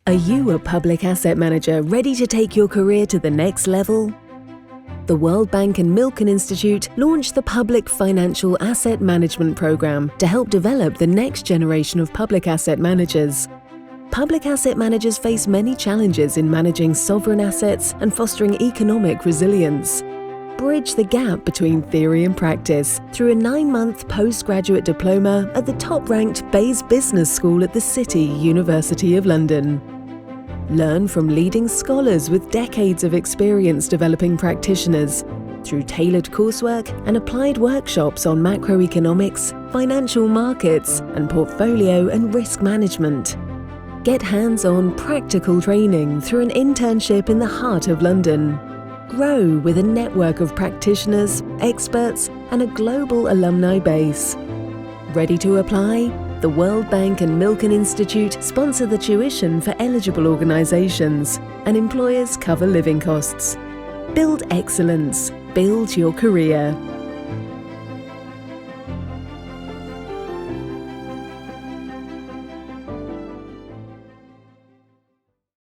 Are you a public asset manager ready to take your career to the next level? The World Bank and Milken Institute launched the Public Financial Asset Management Program to help develop the next generation of public asset managers. Public asset managers face many challenges in managing sovereign assets and fostering economic resilience. Bridge the gap between theory and practice through a 9-month postgraduate diploma at the top-ranked Bayes Business School at the City, University of London. Learn from leading scholars with decades of experience developing practitioners through tailored coursework and applied workshops on macroeconomics, financial markets, and portfolio and risk management. Get hands-on practical training through an internship in the heart of London. Grow with a network of practitioners, experts, and a global alumni base. Ready to apply? The World Bank and Milken Institute sponsor the tuition for eligible organisations, and employers cover living costs. Build excellence. Build your career.